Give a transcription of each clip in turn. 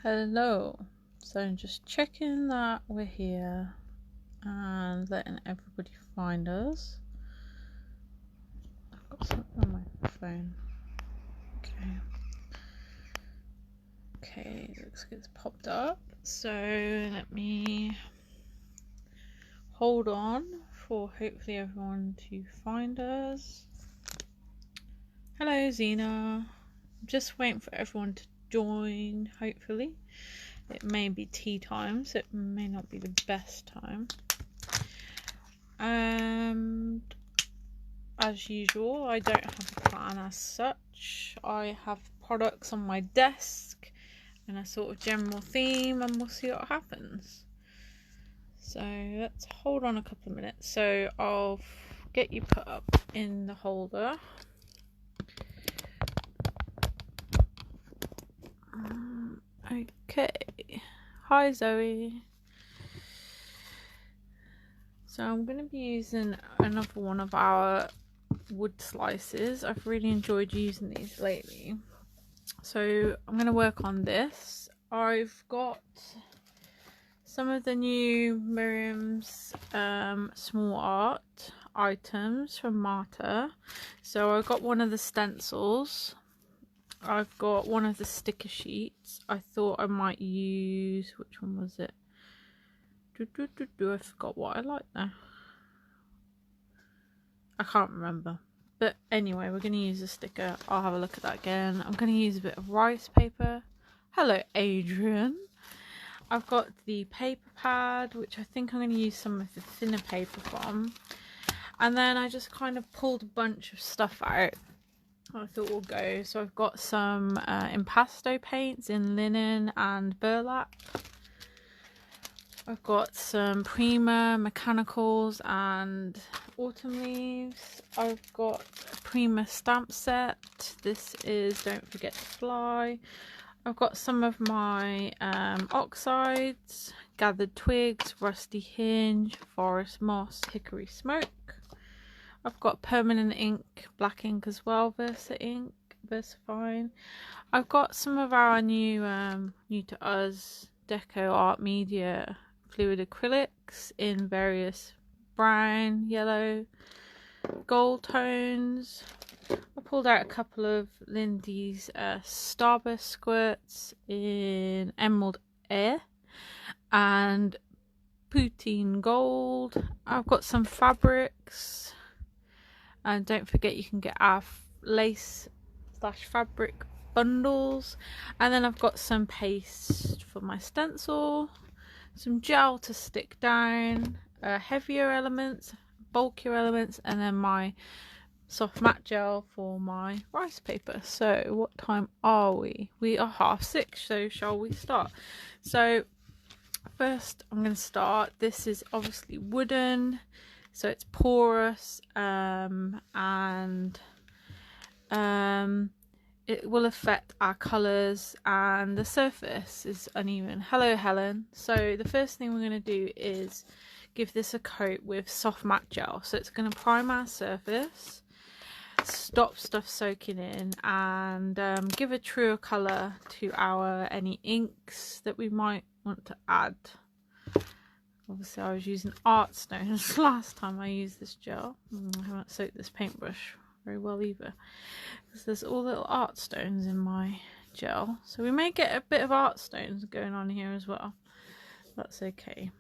Hello. So I'm just checking that we're here and letting everybody find us. I've got something on my phone. Okay, looks like it's popped up. So let me hold on for hopefully everyone to find us. Hello, Zena. I'm just waiting for everyone to join, hopefully. It may be tea time, so it may not be the best time. As usual, I don't have a plan as such. I have products on my desk and a sort of general theme, and we'll see what happens. So let's hold on a couple of minutes. So I'll get you put up in the holder. Okay. Hi, Zoe. So I'm going to be using another one of our wood slices. I've really enjoyed using these lately. So I'm going to work on this. I've got some of the new Maremi's small art items from Marta. So I got one of the stencils. I've got one of the sticker sheets. I thought I might use, which one was it? I forgot what I like there. I can't remember. But anyway, we're going to use a sticker. I'll have a look at that again. I'm going to use a bit of rice paper. Hello, Adrian. I've got the paper pad, which I think I'm going to use some of the thinner paper from. And then I just kind of pulled a bunch of stuff out I thought will go. So I've got some impasto paints in linen and burlap. I've got some Prima mechanicals and autumn leaves. I've got a Prima stamp set. This is Don't Forget to Fly. I've got some of my oxides, gathered twigs, rusty hinge, forest moss, hickory smoke. I've got permanent ink, black ink as well, VersaFine. I've got some of our new to us Deco Art Media fluid acrylics in various brown, yellow, gold tones. I pulled out a couple of Lindy's Starburst squirts in emerald air and poutine gold. I've got some fabrics, and don't forget you can get our lace / fabric bundles. And then I've got some paste for my stencil, some gel to stick down, heavier elements, bulkier elements, and then my soft matte gel for my rice paper. So what time are we? We are 6:30, so shall we start? So first I'm going to start. This is obviously wooden, so it's porous, and it will affect our colours, and the surface is uneven. Hello, Helen. So the first thing we're going to do is give this a coat with soft matte gel. So it's going to prime our surface, stop stuff soaking in, and give a truer colour to our any inks that we might want to add. Obviously I was using art stones last time I used this gel. I haven't soaked this paintbrush very well either, because there's all little art stones in my gel, so we may get a bit of art stones going on here as well. That's okay.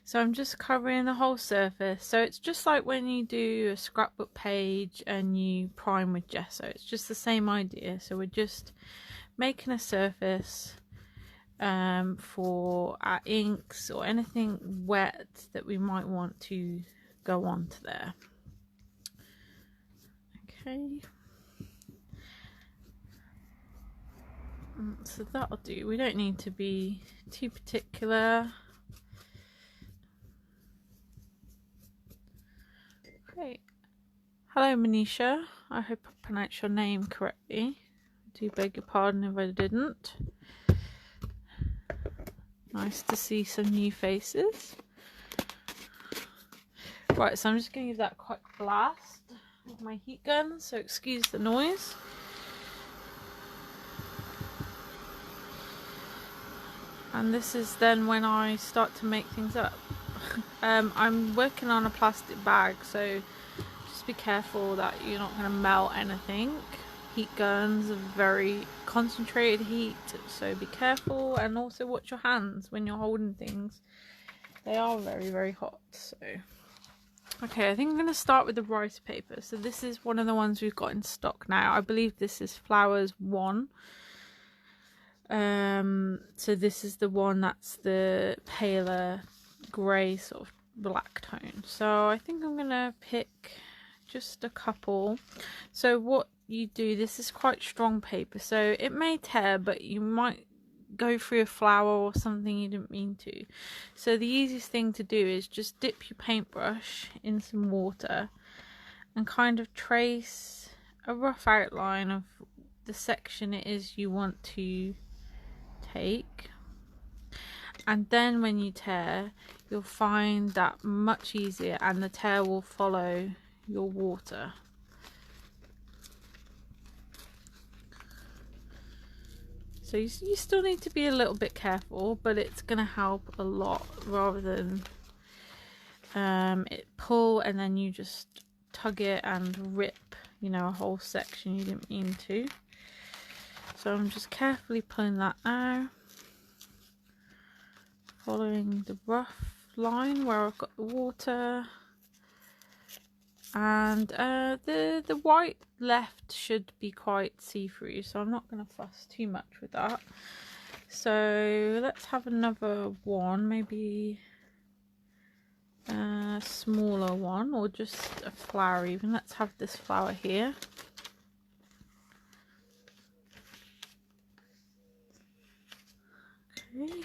So I'm just covering the whole surface. So it's just like when you do a scrapbook page and you prime with gesso. It's just the same idea. So we're just making a surface for our inks or anything wet that we might want to go onto there. Okay. So that'll do. We don't need to be too particular. Great. Hello, Manisha. I hope I pronounced your name correctly. I do beg your pardon if I didn't. Nice to see some new faces. Right, so I'm just going to give that a quick blast with my heat gun, so excuse the noise. And this is then when I start to make things up. I'm working on a plastic bag, so just be careful that you're not going to melt anything. Heat guns are very concentrated heat, so be careful, and also watch your hands when you're holding things. They are very, very hot. So okay, I think I'm going to start with the rice paper. So this is one of the ones we've got in stock now. I believe this is Flowers 1. So this is the one that's the paler grey sort of black tone. So I think I'm gonna pick just a couple. So what you do, this is quite strong paper, so it may tear, but you might go through a flower or something you didn't mean to. So the easiest thing to do is just dip your paintbrush in some water and kind of trace a rough outline of the section it is you want to take, and then when you tear, you'll find that much easier, and the tear will follow your water. So you still need to be a little bit careful, but it's going to help a lot, rather than it pull and then you just tug it and rip, you know, a whole section you didn't mean to. So I'm just carefully pulling that out, following the rough line where I've got the water, and the white left should be quite see-through, so I'm not going to fuss too much with that. So let's have another one, maybe a smaller one, or just a flower even. Let's have this flower here. Okay.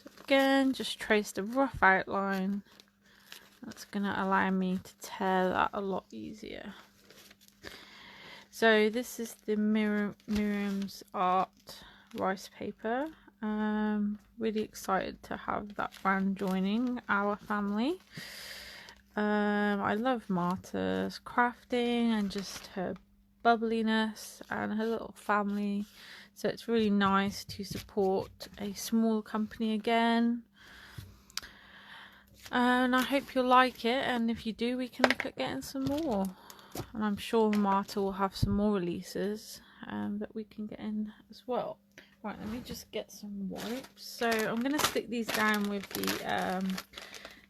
So again, just trace the rough outline. That's going to allow me to tear that a lot easier. So this is the Miriam's Art rice paper. Really excited to have that brand joining our family. I love Marta's crafting and just her bubbliness and her little family. So it's really nice to support a small company again. And I hope you'll like it, and if you do, we can look at getting some more. And I'm sure Marta will have some more releases that we can get in as well. Right, let me just get some wipes. So I'm going to stick these down with the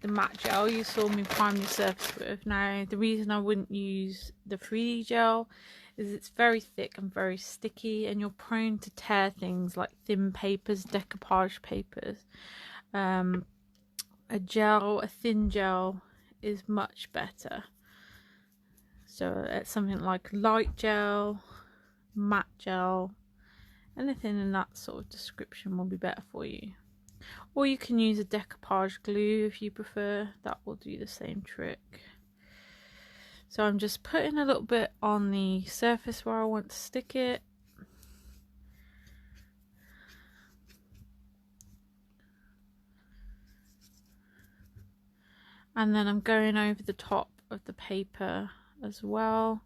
matte gel you saw me prime the surface with. Now, the reason I wouldn't use the 3D gel is it's very thick and very sticky, and you're prone to tear things like thin papers, decoupage papers. A thin gel is much better. So it's something like light gel, matte gel, anything in that sort of description will be better for you. Or you can use a decoupage glue if you prefer, that will do the same trick. So I'm just putting a little bit on the surface where I want to stick it. And then I'm going over the top of the paper as well,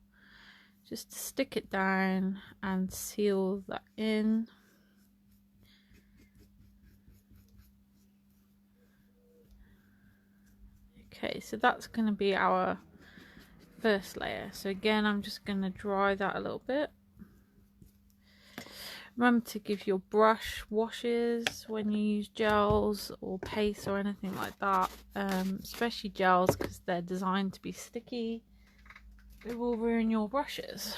just to stick it down and seal that in. Okay, so that's going to be our first layer. So again, I'm just going to dry that a little bit. Remember to give your brush washes when you use gels or paste or anything like that, especially gels, because they're designed to be sticky. It will ruin your brushes.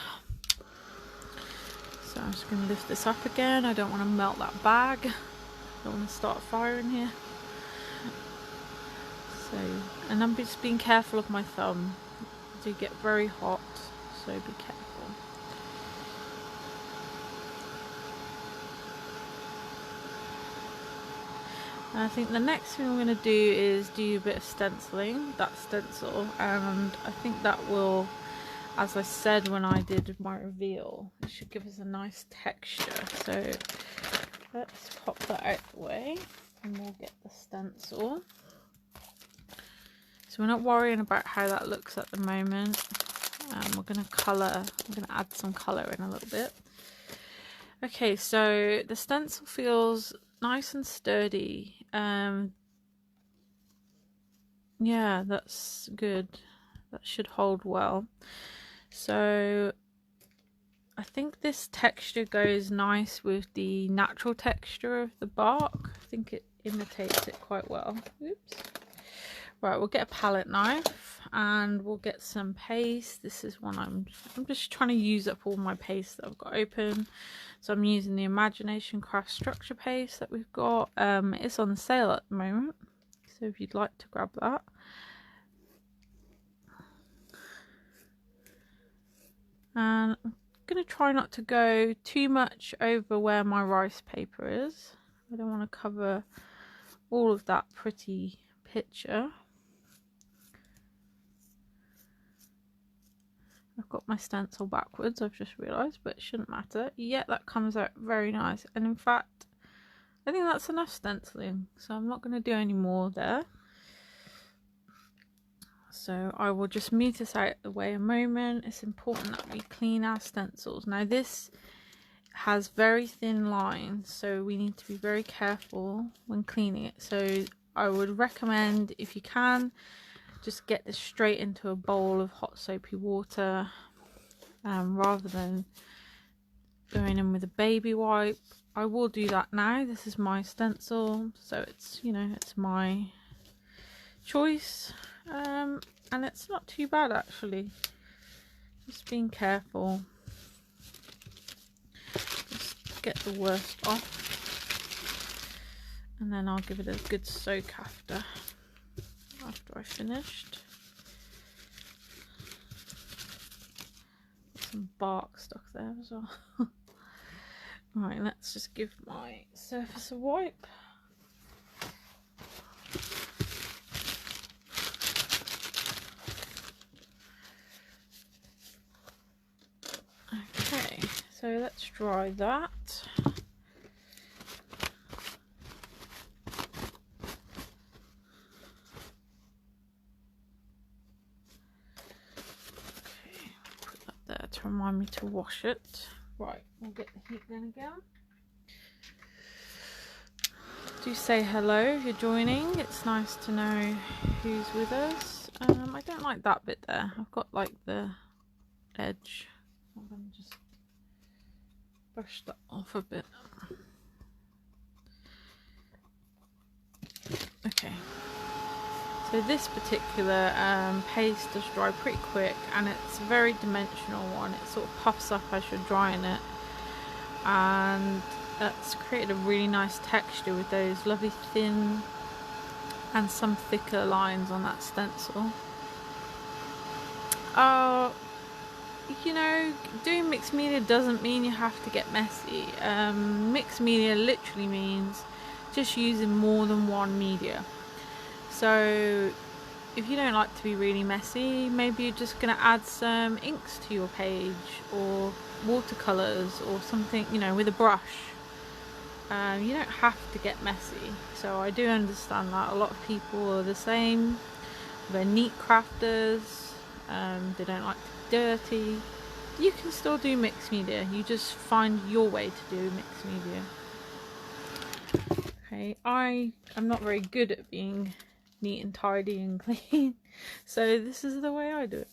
So I'm just going to lift this up again. I don't want to melt that bag. I don't want to start a fire in here. So, and I'm just being careful of my thumb. It do get very hot, so be careful. And I think the next thing I'm going to do is do a bit of stenciling, that stencil, and I think that will, as I said when I did my reveal, it should give us a nice texture. So let's pop that out the way and we'll get the stencil. So we're not worrying about how that looks at the moment. We're going to colour, I'm going to add some colour in a little bit. Okay, so the stencil feels nice and sturdy. Yeah, that's good. That should hold well. So I think this texture goes nice with the natural texture of the bark. I think it imitates it quite well. Oops. Right, we'll get a palette knife and we'll get some paste. This is one I'm just trying to use up all my paste that I've got open. So I'm using the Imagination Craft Structure paste that we've got. It's on sale at the moment, so if you'd like to grab that. And I'm going to try not to go too much over where my rice paper is. I don't want to cover all of that pretty picture. I've got my stencil backwards, I've just realised, but it shouldn't matter. Yeah, that comes out very nice. And in fact, I think that's enough stenciling, so I'm not going to do any more there. So I will just move this out of the way a moment. It's important that we clean our stencils. Now this has very thin lines, so we need to be very careful when cleaning it. So I would recommend, if you can, just get this straight into a bowl of hot soapy water, rather than going in with a baby wipe. I will do that now. This is my stencil, so it's, you know, it's my choice, and it's not too bad actually. Just being careful. Just get the worst off, and then I'll give it a good soak after I finished. Some bark stuck there as well. Right, let's just give my surface a wipe. Okay, so let's dry that. To remind me to wash it. Right, we'll get the heat gun again. Do say hello if you're joining. It's nice to know who's with us. I don't like that bit there. I've got like the edge. I'm going to just brush that off a bit. Okay. So this particular paste does dry pretty quick, and it's a very dimensional one. It sort of puffs up as you're drying it, and that's created a really nice texture with those lovely thin and some thicker lines on that stencil. You know, doing mixed media doesn't mean you have to get messy. Mixed media literally means just using more than one media. So if you don't like to be really messy, maybe you're just going to add some inks to your page, or watercolours or something, you know, with a brush. You don't have to get messy. So I do understand that a lot of people are the same. They're neat crafters, they don't like to be dirty. You can still do mixed media, you just find your way to do mixed media. Okay, I am not very good at being neat and tidy and clean, so this is the way I do it.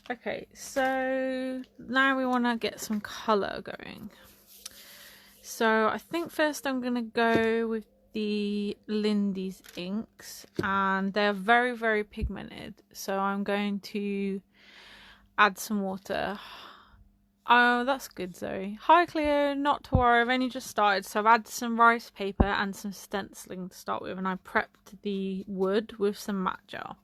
Okay, so now we want to get some colour going. So I think first I'm going to go with the Lindy's inks, and they're very, very pigmented, so I'm going to add some water. Oh, that's good, Zoe. Hi Cleo, not to worry, I've only just started, so I've added some rice paper and some stenciling to start with, and I prepped the wood with some matte gel.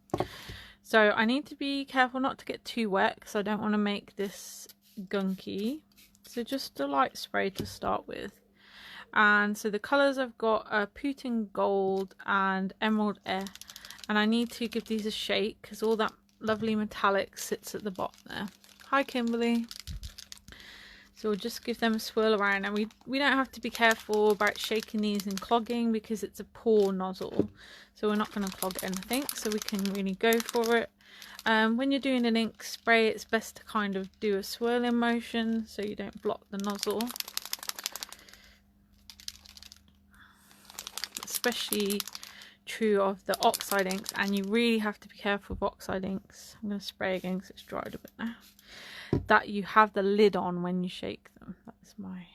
So I need to be careful not to get too wet, because I don't want to make this gunky. So just a light spray to start with. And so the colours I've got are Putin Gold and Emerald Air, and I need to give these a shake because all that lovely metallic sits at the bottom there. Hi Kimberly. So we'll just give them a swirl around, and we don't have to be careful about shaking these and clogging because it's a pour nozzle, so we're not going to clog anything, so we can really go for it. When you're doing an ink spray, it's best to kind of do a swirling motion so you don't block the nozzle. especially true of the oxide inks, and you really have to be careful with oxide inks. I'm going to spray again because it's dried a bit now. That you have the lid on when you shake them. That's my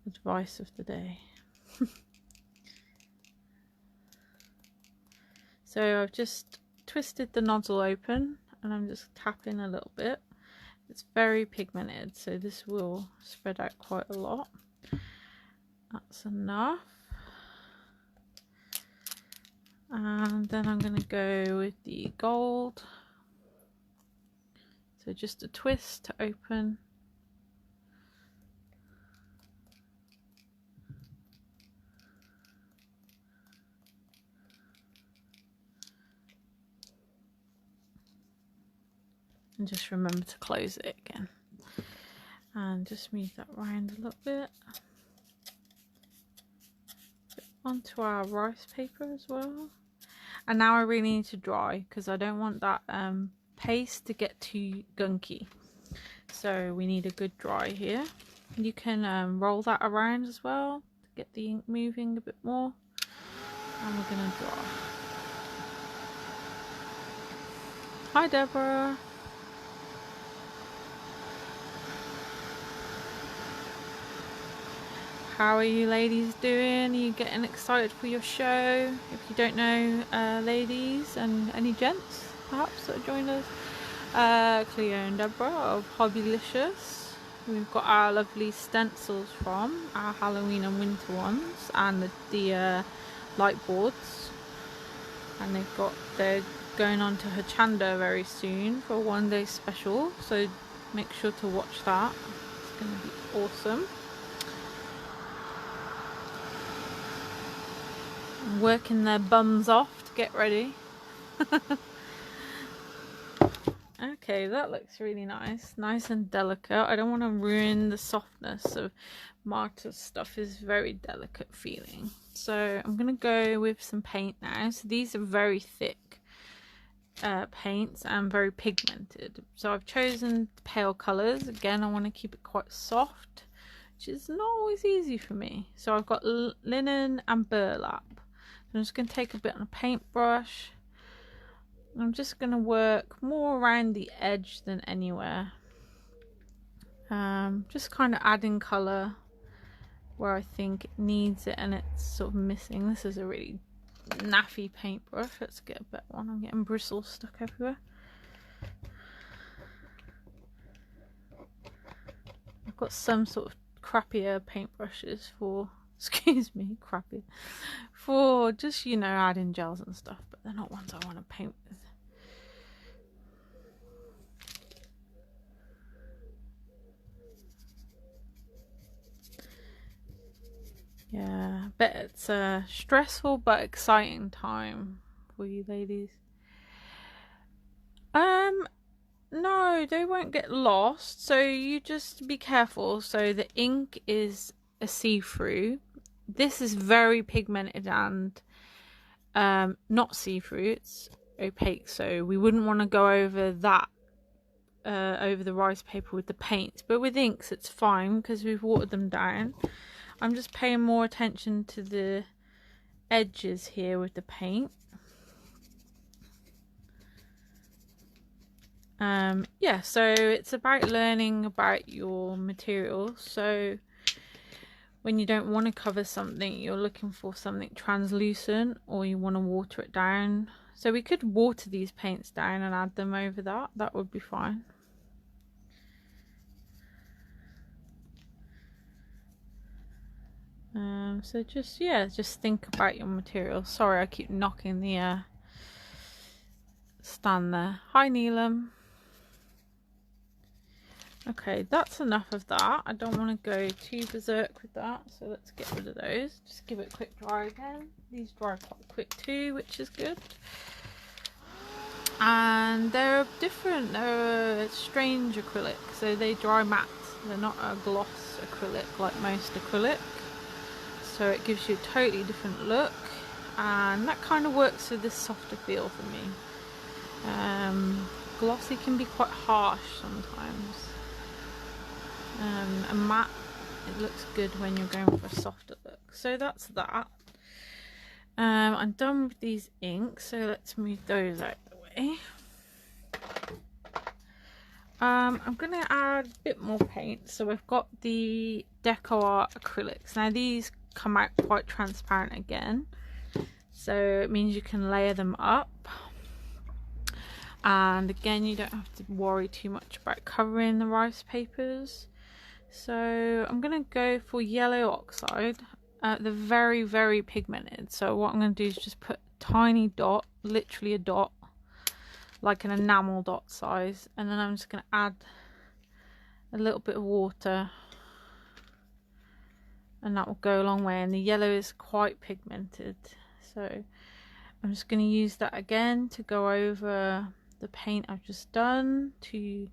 advice of the day. So I've just twisted the nozzle open and I'm just tapping a little bit. It's very pigmented, so this will spread out quite a lot. That's enough. And then I'm going to go with the gold. So just a twist to open. And just remember to close it again. And just move that round a little bit. Onto our rice paper as well. And now I really need to dry because I don't want that paste to get too gunky. So we need a good dry here. You can roll that around as well to get the ink moving a bit more. And we're going to dry. Hi Deborah. How are you ladies doing? Are you getting excited for your show? If you don't know, ladies and any gents perhaps that joined us, Cleo and Deborah of Hobbylicious. We've got our lovely stencils from our Halloween and winter ones, and the light boards, and they're going on to Hochanda very soon for a one-day special, so make sure to watch that. It's going to be awesome. Working their bums off to get ready. Okay, that looks really nice and delicate. I don't want to ruin the softness of Marta's stuff. Is very delicate feeling, so I'm gonna go with some paint now. So these are very thick paints and very pigmented, so I've chosen pale colors. Again, I want to keep it quite soft, which is not always easy for me. So I've got linen and burlap. I'm just going to take a bit on a paintbrush. I'm just going to work more around the edge than anywhere. Just kind of adding colour where I think it needs it and it's sort of missing. This is a really naffy paintbrush. Let's get a better one. I'm getting bristles stuck everywhere. I've got some sort of crappier paintbrushes for... excuse me, crappy. For just, you know, adding gels and stuff, but they're not ones I want to paint with. Yeah, I bet it's a stressful but exciting time for you ladies. No, they won't get lost, so you just be careful. So the ink is a see-through. This is very pigmented and not see-through, it's opaque, so we wouldn't want to go over that over the rice paper with the paints, but with inks it's fine because we've watered them down. I'm just paying more attention to the edges here with the paint. Yeah, so it's about learning about your materials. So when you don't want to cover something, you're looking for something translucent, or you want to water it down. So we could water these paints down and add them over that. That would be fine. So just think about your materials. Sorry, I keep knocking the stand there. Hi, Neelam. Okay, that's enough of that. I don't want to go too berserk with that, so let's get rid of those. Just give it a quick dry again. These dry quite quick too, which is good. And they're different. They're a strange acrylic, so they dry matte. They're not a gloss acrylic like most acrylic. So it gives you a totally different look, and that kind of works with this softer feel for me. Glossy can be quite harsh sometimes. And matte, it looks good when you're going for a softer look. So that's that. I'm done with these inks, so let's move those out of the way. I'm going to add a bit more paint. So we've got the Deco Art acrylics. Now these come out quite transparent again, so it means you can layer them up, and again you don't have to worry too much about covering the rice papers. So I'm going to go for yellow oxide. They're very, very pigmented, so what I'm going to do is just put a tiny dot, literally a dot, like an enamel dot size, and then I'm just going to add a little bit of water, and that will go a long way. And the yellow is quite pigmented, so I'm just going to use that again to go over the paint I've just done to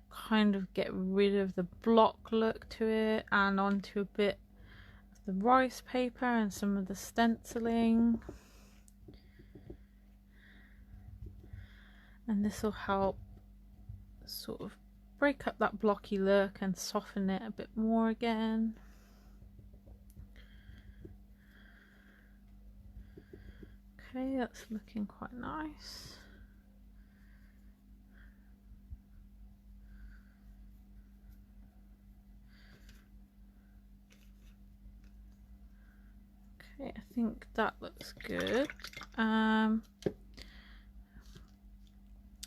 kind of get rid of the block look to it, and onto a bit of the rice paper and some of the stenciling. And this will help sort of break up that blocky look and soften it a bit more again. Okay, that's looking quite nice. Okay, I think that looks good.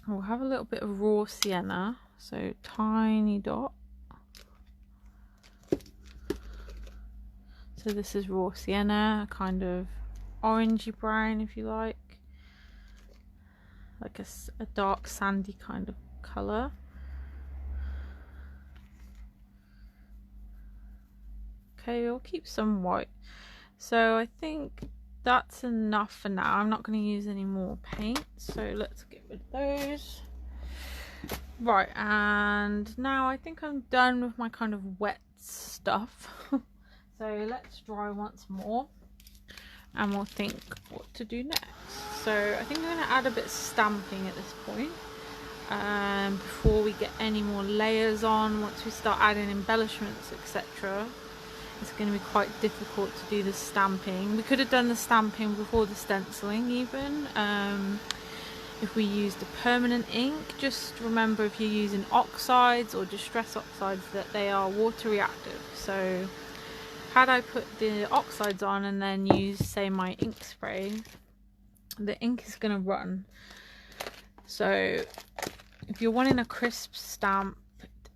We'll have a little bit of raw sienna, so tiny dot. So this is raw sienna, kind of orangey brown if you like a dark sandy kind of colour. Okay, we'll keep some white. So I think that's enough for now. I'm not going to use any more paint, so let's get rid of those. Right, and now I think I'm done with my kind of wet stuff. So let's dry once more, and we'll think what to do next. So I think I'm going to add a bit of stamping at this point, before we get any more layers on. Once we start adding embellishments, etc., it's going to be quite difficult to do the stamping. We could have done the stamping before the stenciling even, if we used a permanent ink. Just remember, if you're using oxides or distress oxides, that they are water reactive. So had I put the oxides on and then use, say, my ink spray, the ink is going to run. So if you're wanting a crisp stamp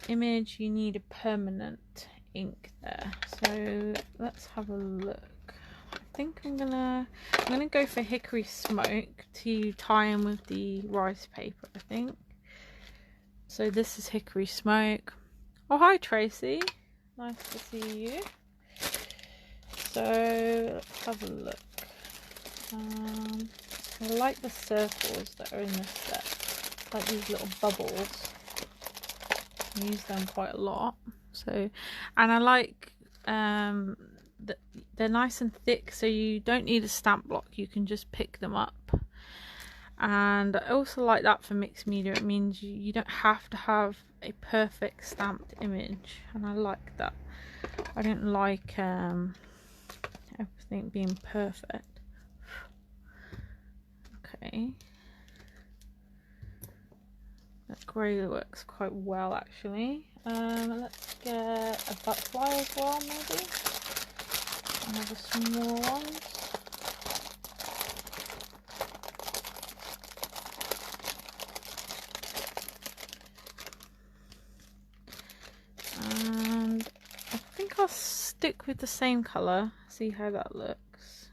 image, you need a permanent ink there. So let's have a look. I think I'm gonna go for hickory smoke to tie in with the rice paper, I think. So this is hickory smoke. Oh, hi Tracy, nice to see you. So let's have a look. I like the circles that are in this set, like these little bubbles. I use them quite a lot. So, and I like they're nice and thick, so you don't need a stamp block, you can just pick them up. And I also like that for mixed media. It means you don't have to have a perfect stamped image, and I like that. I don't like everything being perfect. Okay, that grey works quite well actually. Let's get a butterfly as well, maybe. Another small one. And I think I'll stick with the same colour, see how that looks.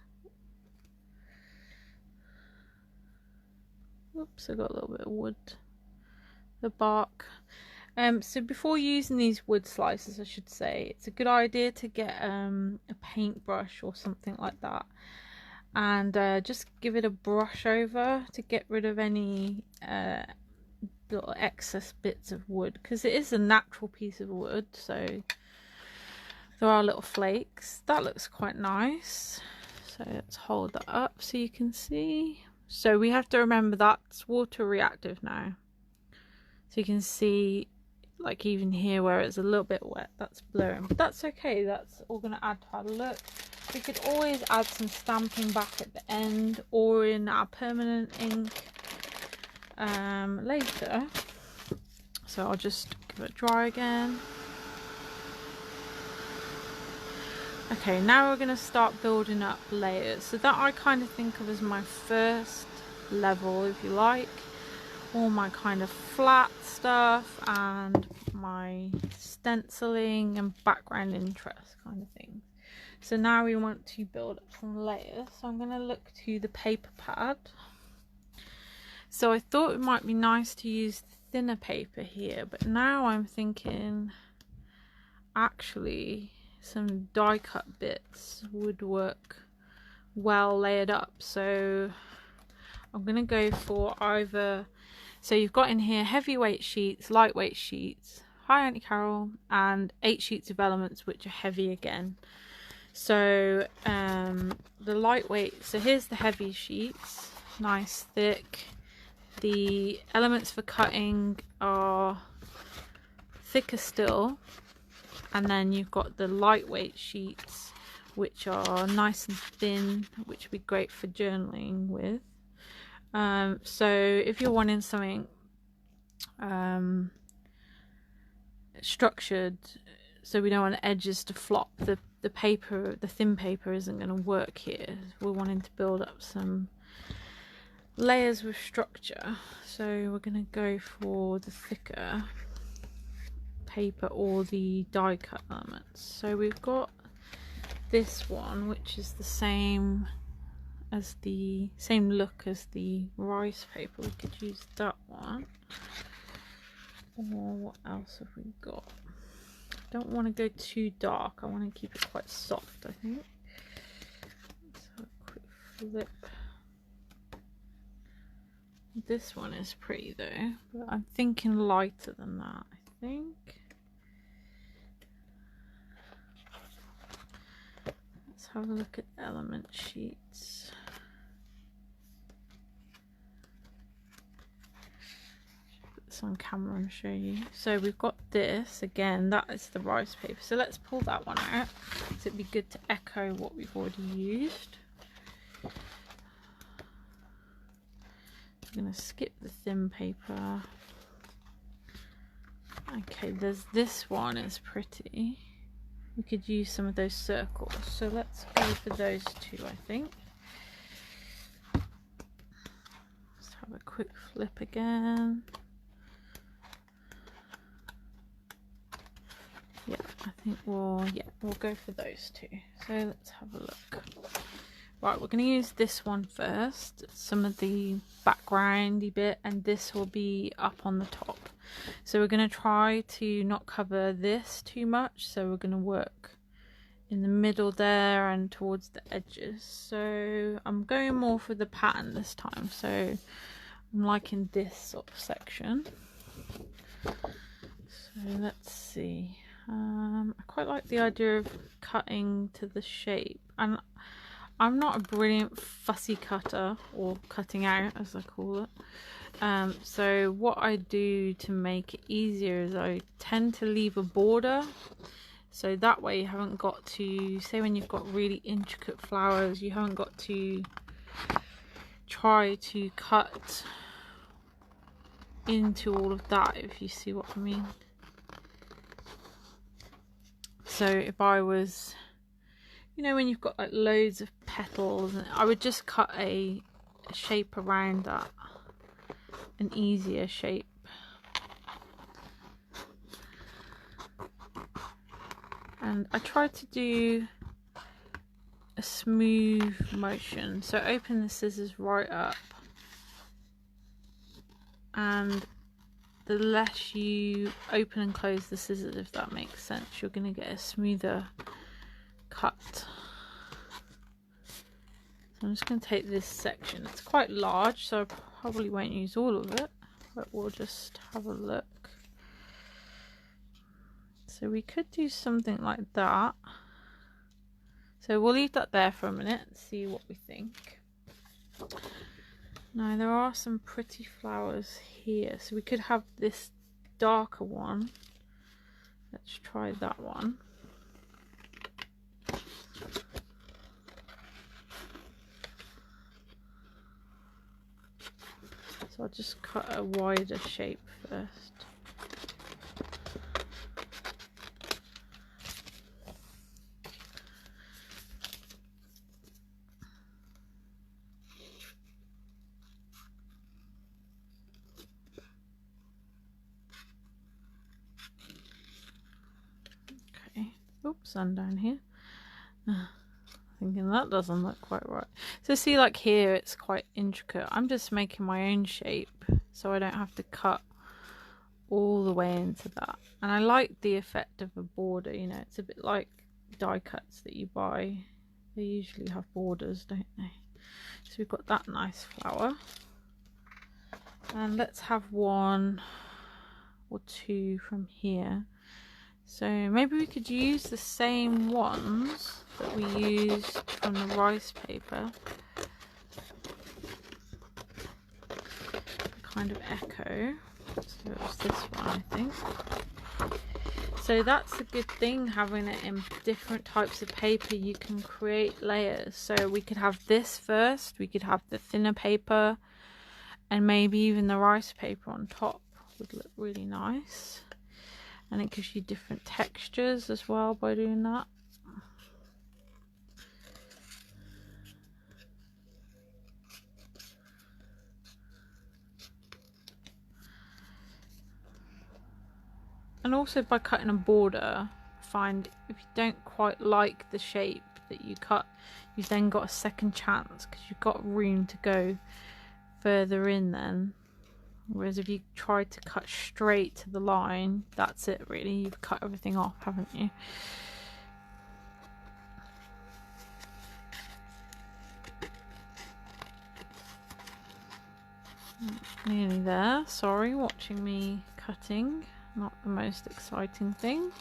Oops, I got a little bit of wood. The bark. So before using these wood slices, I should say, it's a good idea to get a paintbrush or something like that, and just give it a brush over to get rid of any little excess bits of wood, because it is a natural piece of wood, so there are little flakes. That looks quite nice. So let's hold that up so you can see. So we have to remember that's water reactive now. So you can see, like even here where it's a little bit wet, that's blurring, but that's okay. That's all going to add to our look. We could always add some stamping back at the end or in our permanent ink later. So I'll just give it a dry again. Okay, now we're going to start building up layers. So that I kind of think of as my first level, if you like. All my kind of flat stuff and my stenciling and background interest kind of thing. So now we want to build up some layers. So I'm going to look to the paper pad. So I thought it might be nice to use the thinner paper here, but now I'm thinking actually some die cut bits would work well layered up. So I'm going to go for either, so you've got in here heavyweight sheets, lightweight sheets, high anti-Carol, and 8 sheets of elements which are heavy again. So the lightweight, so here's the heavy sheets, nice thick. The elements for cutting are thicker still, and then you've got the lightweight sheets which are nice and thin, which would be great for journaling with. So if you're wanting something structured, so we don't want the edges to flop, the paper, the thin paper isn't going to work here. We're wanting to build up some layers with structure, so we're going to go for the thicker paper or the die cut elements. So we've got this one, which is the same as the same look as the rice paper. We could use that one, or what else have we got? I don't want to go too dark, I want to keep it quite soft, I think. Let's have a quick flip. This one is pretty though, but I'm thinking lighter than that, I think. Let's have a look at element sheets. Put this on camera and show you. So we've got this, again, that is the rice paper. So let's pull that one out, so it'd be good to echo what we've already used. I'm going to skip the thin paper. Okay, there's this one, is pretty. We could use some of those circles, so let's go for those two, I think. Let's have a quick flip again. Yeah, I think we'll go for those two. So let's have a look. Right, we're going to use this one first, some of the backgroundy bit, and this will be up on the top. So we're going to try to not cover this too much, so we're going to work in the middle there and towards the edges. So I'm going more for the pattern this time, so I'm liking this sort of section. So let's see. I quite like the idea of cutting to the shape, and I'm not a brilliant fussy cutter, or cutting out as I call it. So what I do to make it easier is I tend to leave a border, so that way you haven't got to, say when you've got really intricate flowers, you haven't got to try to cut into all of that, if you see what I mean. So if I was, you know, when you've got like loads of petals, I would just cut a shape around that, an easier shape. And I try to do a smooth motion, so open the scissors right up, and the less you open and close the scissors, if that makes sense, you're going to get a smoother cut. So I'm just going to take this section. It's quite large, so I probably won't use all of it, but we'll just have a look. So we could do something like that. So we'll leave that there for a minute and see what we think. Now there are some pretty flowers here, so we could have this darker one. Let's try that one. I'll just cut a wider shape first. Okay, oops, sun down here. Thinking that doesn't look quite right. So see, like here it's quite intricate. I'm just making my own shape so I don't have to cut all the way into that. And I like the effect of a border, you know, it's a bit like die cuts that you buy. They usually have borders, don't they? So we've got that nice flower. And let's have one or two from here. So maybe we could use the same ones that we used from the rice paper. Kind of echo. So it was this one, I think. So that's a good thing, having it in different types of paper. You can create layers. So we could have this first, we could have the thinner paper, and maybe even the rice paper on top would look really nice. And it gives you different textures as well by doing that. And also by cutting a border, find if you don't quite like the shape that you cut, you've then got a second chance because you've got room to go further in then. Whereas if you try to cut straight to the line, that's it really, you've cut everything off, haven't you? Nearly there. Sorry, watching me cutting, not the most exciting thing.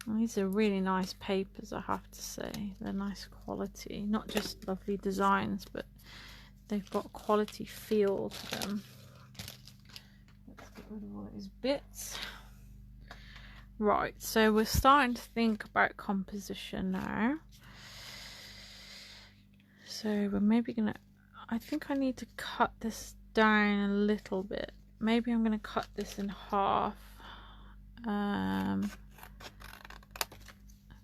These are really nice papers, I have to say. They're nice quality, not just lovely designs, but they've got quality feel to them. Let's get rid of all those bits. Right, so we're starting to think about composition now. So we're maybe gonna, I think I need to cut this down a little bit. Maybe I'm gonna cut this in half.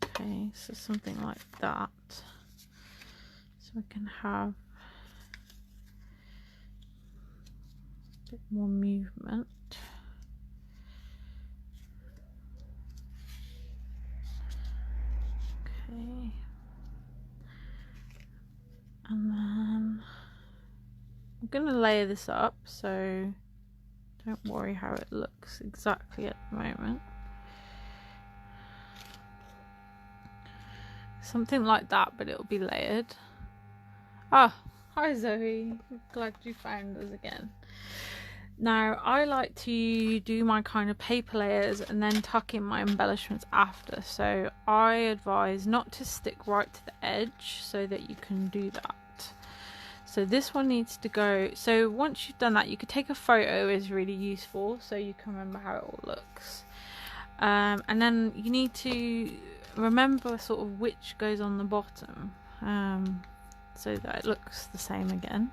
Okay, so something like that. So we can have a bit more movement. Okay. And then I'm going to layer this up, so don't worry how it looks exactly at the moment. Something like that, but it'll be layered. Ah, hi Zoe, glad you found us again. Now I like to do my kind of paper layers and then tuck in my embellishments after, so I advise not to stick right to the edge so that you can do that. So this one needs to go, so once you've done that, you could take a photo, is really useful so you can remember how it all looks. And then you need to remember sort of which goes on the bottom, so that it looks the same again.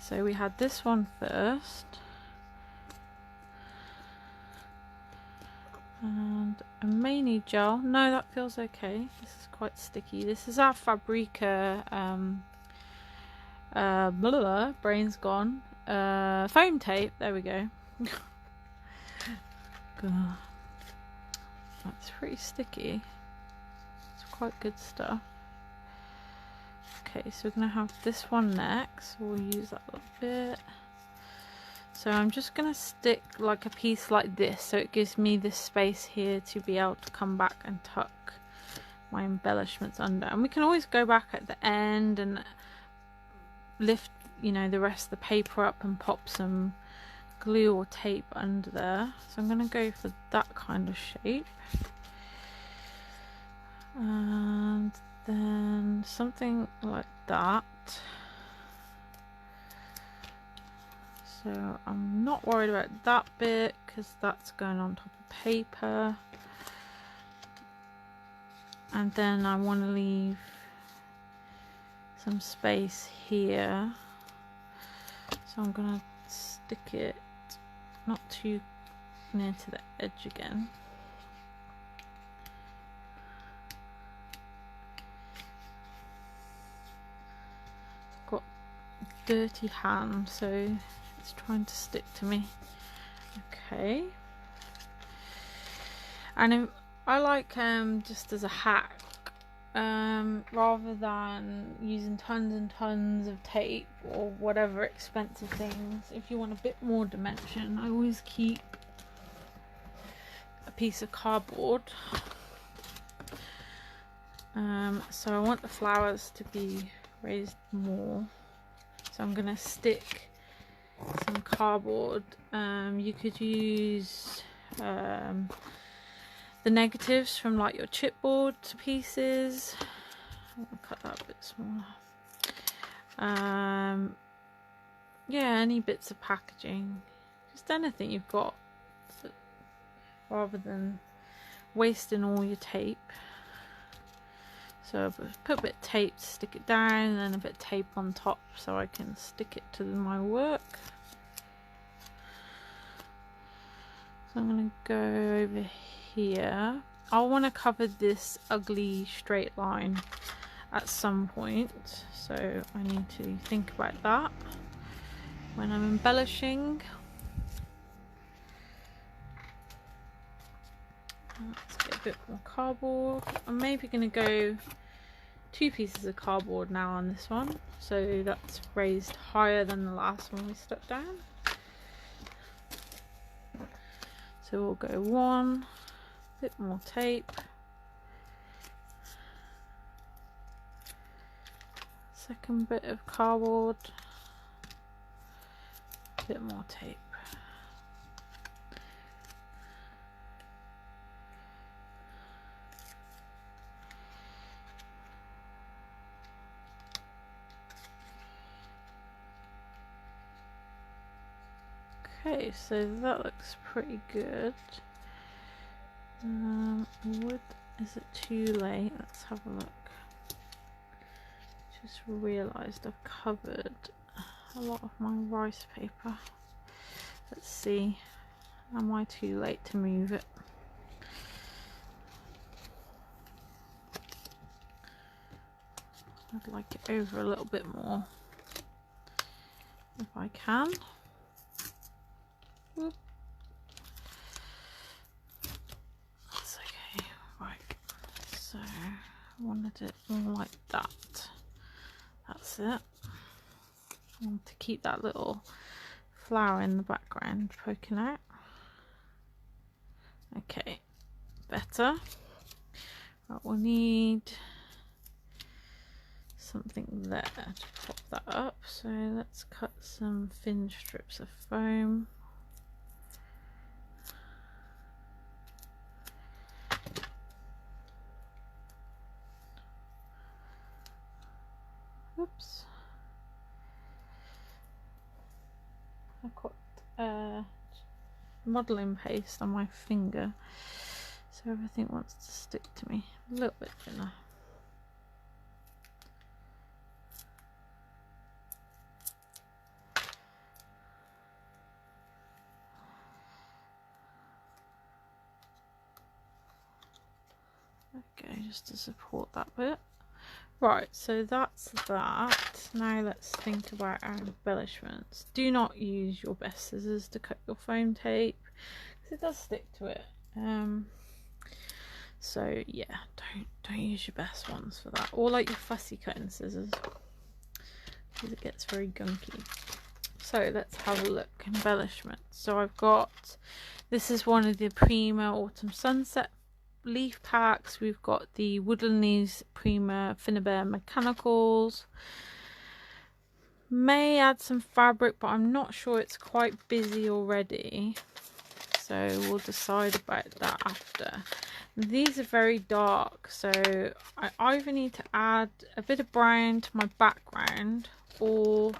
So we had this one first, and I may need gel. No, that feels okay. This is quite sticky. This is our Fabrica blah, blah, blah, brain's gone, foam tape. There we go. God. That's pretty sticky. It's quite good stuff. Okay, so we're gonna have this one next. We'll use that a little bit. So I'm just gonna stick like a piece like this, so it gives me this space here to be able to come back and tuck my embellishments under. And we can always go back at the end and lift, you know, the rest of the paper up and pop some glue or tape under there. So I'm gonna go for that kind of shape. And then something like that. So I'm not worried about that bit because that's going on top of paper. And then I want to leave some space here. So I'm going to stick it not too near to the edge again. Got dirty hand, so it's trying to stick to me. Okay. And I like just as a hack, rather than using tons and tons of tape or whatever expensive things, if you want a bit more dimension, I always keep a piece of cardboard. So I want the flowers to be raised more, so I'm gonna stick some cardboard. You could use the negatives from like your chipboard pieces. I'm gonna cut that a bit smaller. Yeah, any bits of packaging, just anything you've got, rather than wasting all your tape. So put a bit of tape to stick it down, and then a bit of tape on top so I can stick it to my work. So I'm going to go over here. I want to cover this ugly straight line at some point, so I need to think about that when I'm embellishing. Let's get a bit more cardboard. I'm maybe going to go 2 pieces of cardboard now on this one, so that's raised higher than the last one we stuck down. So we'll go 1, bit more tape, second bit of cardboard, bit more tape. Okay, so that looks pretty good. Is it too late? Let's have a look. Just realised I've covered a lot of my rice paper. Let's see. Am I too late to move it? I'd like it over a little bit more if I can. Whoop. That's okay. Right, so I wanted it more like that. That's it. I want to keep that little flower in the background poking out. Okay, better. Right, we'll need something there to pop that up, so let's cut some thin strips of foam. Oops, I've got modelling paste on my finger, so everything wants to stick to me. A little bit thinner. Okay, just to support that bit. Right, so that's that. Now let's think about our embellishments. Do not use your best scissors to cut your foam tape, because it does stick to it. So yeah, don't use your best ones for that, or like your fussy cutting scissors, because it gets very gunky. So let's have a look. Embellishments. So I've got, this is one of the Prima Autumn Sunset leaf packs. We've got the Woodland Leaves Prima Finnabair Mechanicals. May add some fabric, but I'm not sure, it's quite busy already, so we'll decide about that after. These are very dark, so I either need to add a bit of brown to my background or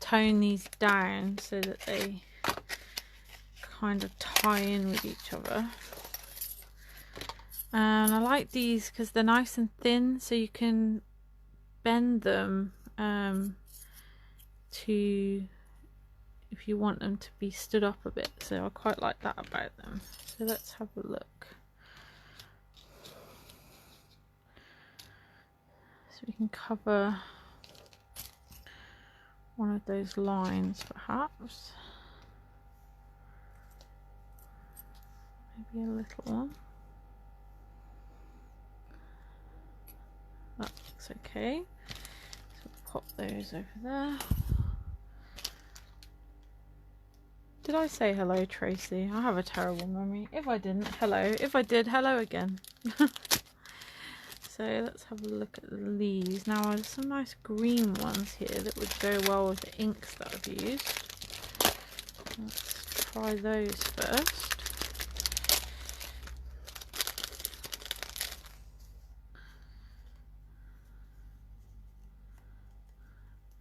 tone these down so that they kind of tie in with each other. And I like these because they're nice and thin, so you can bend them to, if you want them to be stood up a bit. So I quite like that about them. So let's have a look. So we can cover one of those lines perhaps. Maybe a little one. That looks okay. So pop those over there. Did I say hello, Tracy? I have a terrible memory. If I didn't, hello. If I did, hello again. So let's have a look at the leaves. Now there's some nice green ones here that would go well with the inks that I've used. Let's try those first.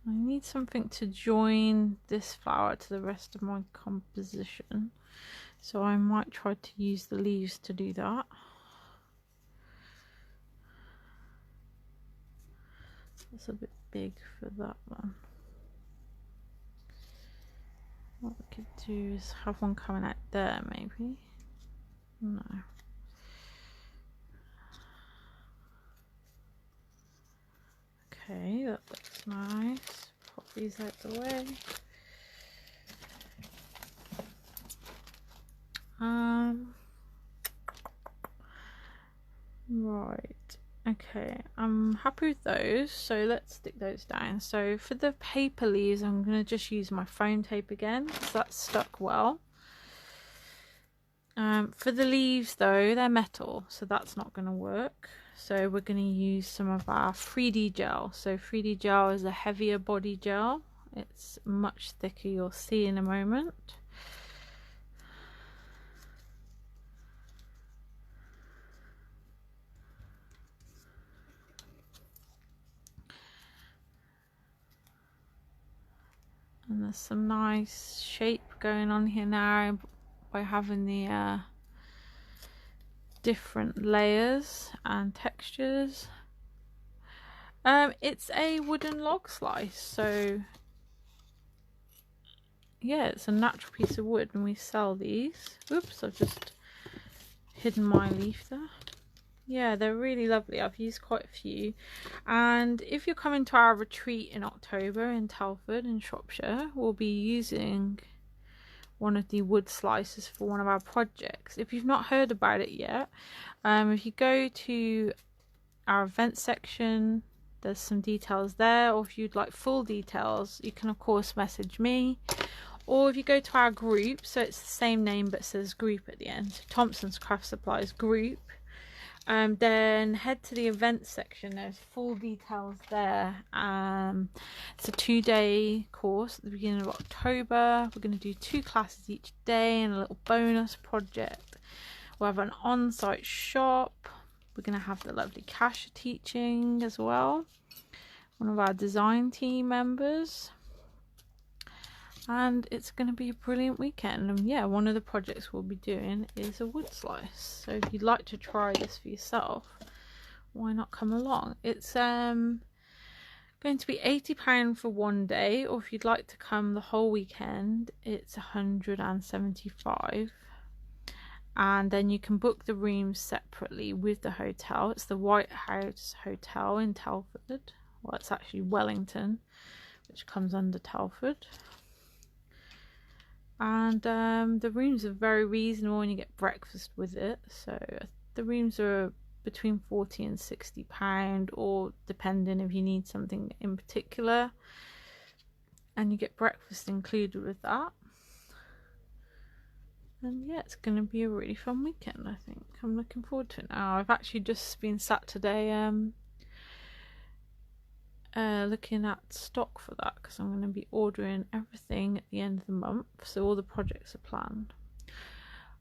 I need something to join this flower to the rest of my composition, so I might try to use the leaves to do that. It's a bit big for that one. What we could do is have one coming out there, maybe. No. Okay, that looks nice. Pop these out the way. Right. Okay, I'm happy with those, so let's stick those down. So for the paper leaves, I'm going to just use my foam tape again, because that's stuck well. For the leaves though, they're metal, so that's not going to work. So we're going to use some of our 3D gel. So 3D gel is a heavier body gel. It's much thicker, you'll see in a moment. And there's some nice shape going on here now by having the different layers and textures. It's a wooden log slice, so yeah, it's a natural piece of wood, and we sell these. Oops, I've just hidden my leaf there. Yeah, they're really lovely. I've used quite a few. And if you're coming to our retreat in October in Telford in Shropshire, we'll be using one of the wood slices for one of our projects. If you've not heard about it yet, if you go to our event section, there's some details there, or if you'd like full details, you can of course message me. Or if you go to our group, so it's the same name but says group at the end, Thompson's Craft Supplies group, then head to the events section. There's full details there. It's a 2-day course at the beginning of October. We're going to do 2 classes each day and a little bonus project. We'll have an on-site shop. We're going to have the lovely Kasha teaching as well, one of our design team members. And it's going to be a brilliant weekend. And yeah, one of the projects we'll be doing is a wood slice. So if you'd like to try this for yourself, why not come along? It's going to be £80 for one day, or if you'd like to come the whole weekend, it's £175. And then you can book the rooms separately with the hotel. It's the White House Hotel in Telford. Well, it's actually Wellington, which comes under Telford. And the rooms are very reasonable, and you get breakfast with it. So the rooms are between £40 and £60, or depending if you need something in particular. And you get breakfast included with that. And yeah, it's going to be a really fun weekend, I think. I'm looking forward to it now. I've actually just been sat today looking at stock for that, because I'm going to be ordering everything at the end of the month, so all the projects are planned.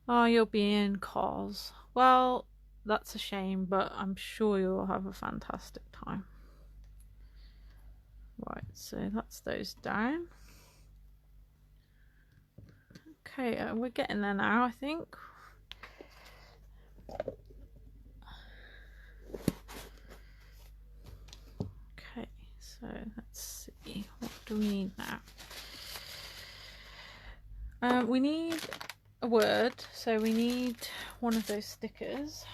Oh, you'll be in cars. Well, that's a shame, but I'm sure you'll have a fantastic time. Right, so that's those down. Okay, we're getting there now, I think. Okay, so let's see, what do we need now? We need a word, so we need one of those stickers.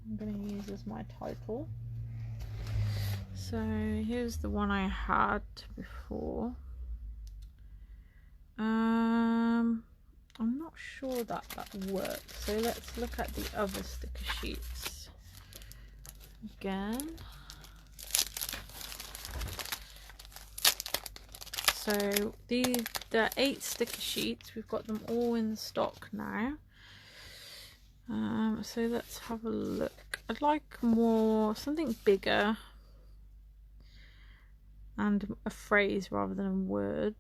I'm going to use as my title. So here's the one I had before. I'm not sure that works, so let's look at the other sticker sheets again. So there are 8 sticker sheets. We've got them all in stock now. So let's have a look. I'd like something bigger and a phrase rather than a word.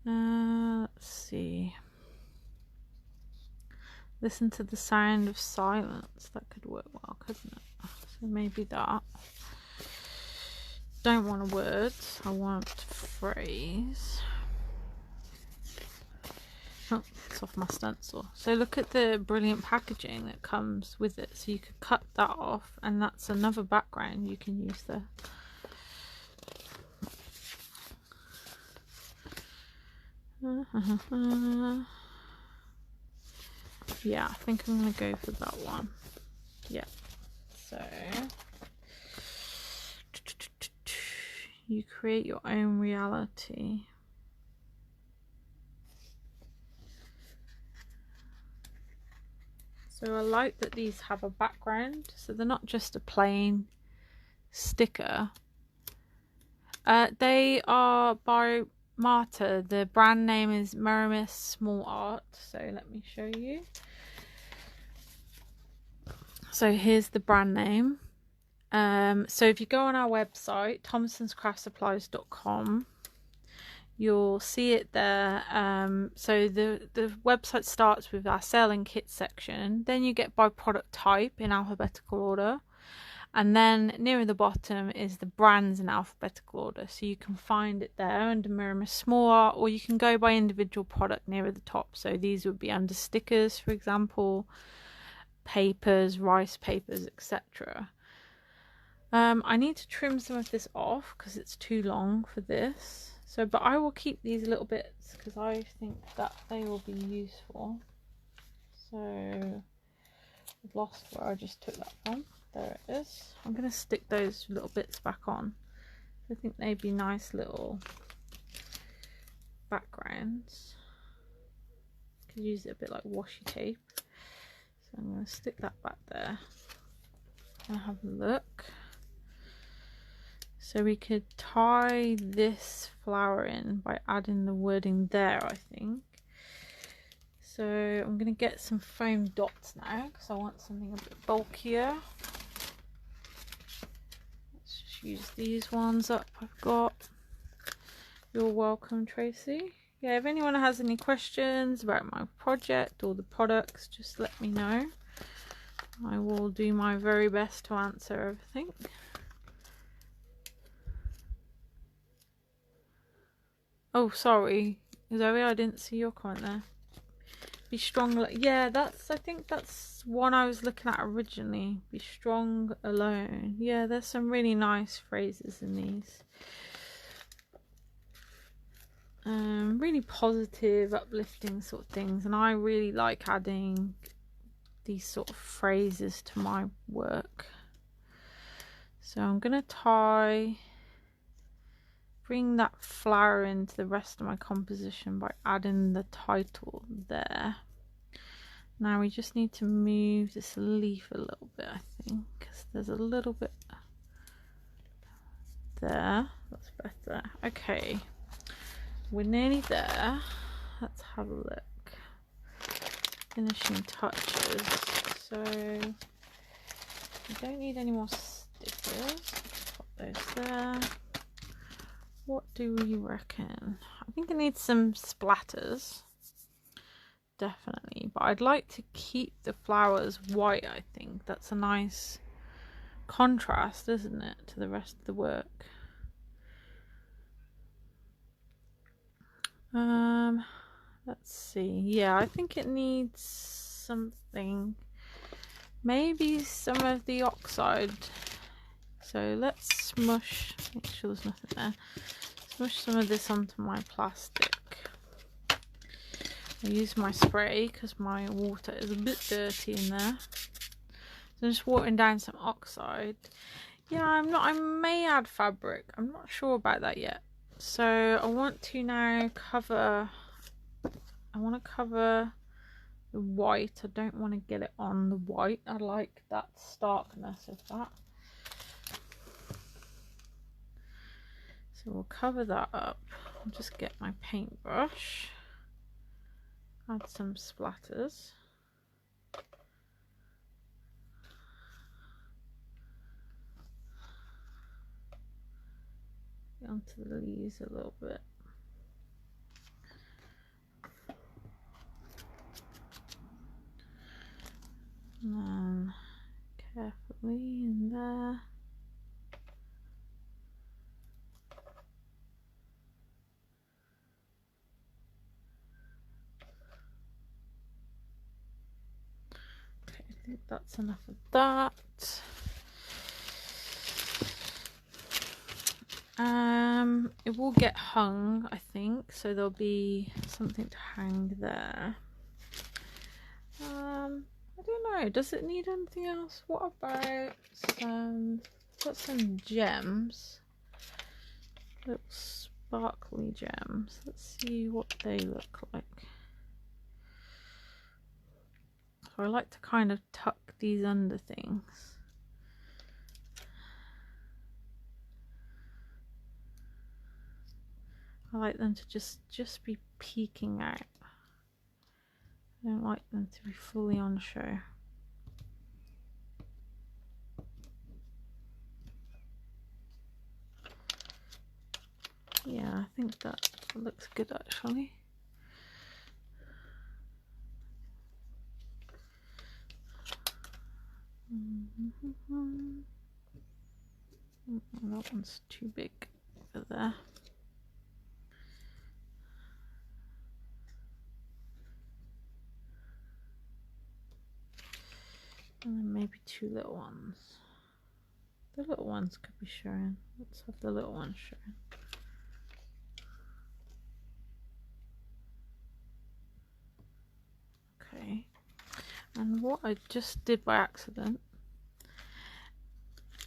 Let's see. Listen to the sound of silence. That could work well, couldn't it? So maybe that. Don't want a word, I want a phrase. Oh, it's off my stencil. So look at the brilliant packaging that comes with it. So you could cut that off, and that's another background you can use there. Yeah, I think I'm going to go for that one. Yeah. So you create your own reality. So I like that these have a background, so they're not just a plain sticker. They are by Marta. The brand name is Maremi Small Art. So let me show you. So here's the brand name. So if you go on our website, thompsonscraftsupplies.com, you'll see it there. So the website starts with our sale and kit section. Then you get by product type in alphabetical order. And then nearer the bottom is the brands in alphabetical order. So you can find it there under Maremi Small Art, or you can go by individual product nearer the top. So these would be under stickers, for example, papers, rice papers, etc. I need to trim some of this off because it's too long for this. So, but I will keep these little bits because I think that they will be useful. So I've lost where I just took that from. There it is. I'm going to stick those little bits back on. I think they'd be nice little backgrounds. Could use it a bit like washi tape. So I'm going to stick that back there and have a look. So we could tie this flower in by adding the wording there, I think. So I'm going to get some foam dots now because I want something a bit bulkier. Let's just use these ones up I've got. You're welcome, Tracy. Yeah, if anyone has any questions about my project or the products, just let me know. I will do my very best to answer everything. Oh, sorry, Zoe, I didn't see your comment there. Be strong. Yeah, I think that's one I was looking at originally. Be strong alone. Yeah, there's some really nice phrases in these. Really positive, uplifting sort of things, and I really like adding these sort of phrases to my work. So I'm gonna bring that flower into the rest of my composition by adding the title there. Now we just need to move this leaf a little bit, I think, because there's a little bit there. That's better. Okay, we're nearly there. Let's have a look. Finishing touches. So we don't need any more stickers. Pop those there. What do we reckon? I think it needs some splatters. Definitely. But I'd like to keep the flowers white, I think. That's a nice contrast, isn't it, to the rest of the work. Let's see. Yeah, I think it needs something, maybe some of the oxide. So let's smush, make sure there's nothing there. Smush some of this onto my plastic. I use my spray because my water is a bit dirty in there. So I'm just watering down some oxide. Yeah, I may add fabric. I'm not sure about that yet. So I want to now cover, I want to cover the white. I don't want to get it on the white. I like that starkness of that. So we'll cover that up. I'll just get my paintbrush. Add some splatters. Get onto the leaves a little bit. And then carefully in there. Okay, I think that's enough of that. It will get hung, I think, so there'll be something to hang there. I don't know, does it need anything else? What about some, got some gems, little sparkly gems. Let's see what they look like. So I like to kind of tuck these under things. I like them to just be peeking out. I don't like them to be fully on show. Yeah, I think that looks good actually. That one's too big for there. And then maybe two little ones. The little ones could be showing. Let's have the little ones showing. Okay. And what I just did by accident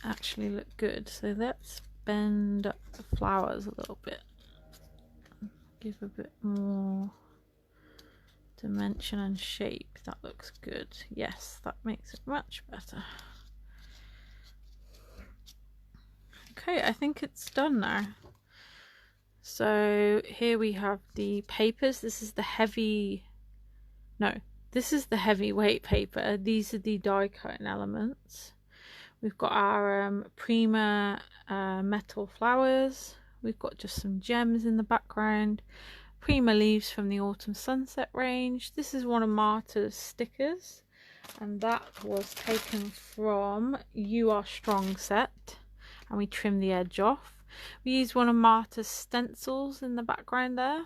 actually looked good. So let's bend up the flowers a little bit. Give a bit more dimension and shape. That looks good. Yes, that makes it much better. Okay, I think it's done now. So here we have the papers. This is the heavyweight paper. These are the die cutting elements. We've got our Prima metal flowers. We've got just some gems in the background. Prima leaves from the Autumn Sunset range. This is one of Marta's stickers, and that was taken from You Are Strong set, and we trimmed the edge off. We used one of Marta's stencils in the background there,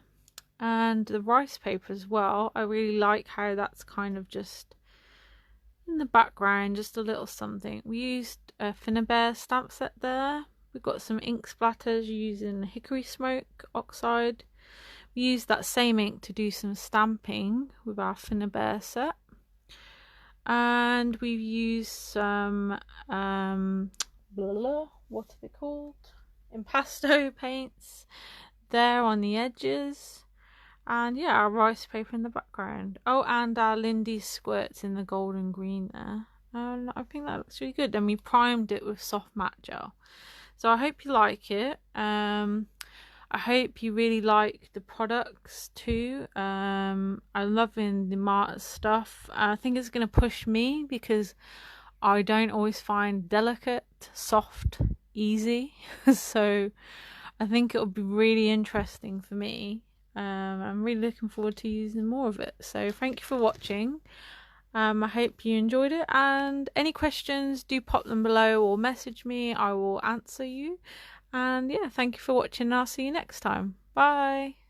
and the rice paper as well. I really like how that's kind of just in the background, just a little something. We used a Finnabair stamp set there. We've got some ink splatters using hickory smoke oxide. We used that same ink to do some stamping with our Finnabair set. And we've used some, what are they called? Impasto paints there on the edges. And yeah, our rice paper in the background. Oh, and our Lindy squirts in the golden green there. And I think that looks really good. And we primed it with soft matte gel. So I hope you like it. I hope you really like the products too. I'm loving the Marta stuff. I think it's going to push me because I don't always find delicate, soft, easy. So I think it'll be really interesting for me. I'm really looking forward to using more of it. So thank you for watching, I hope you enjoyed it, and any questions, do pop them below or message me. I will answer you. And yeah, thank you for watching, and I'll see you next time. Bye.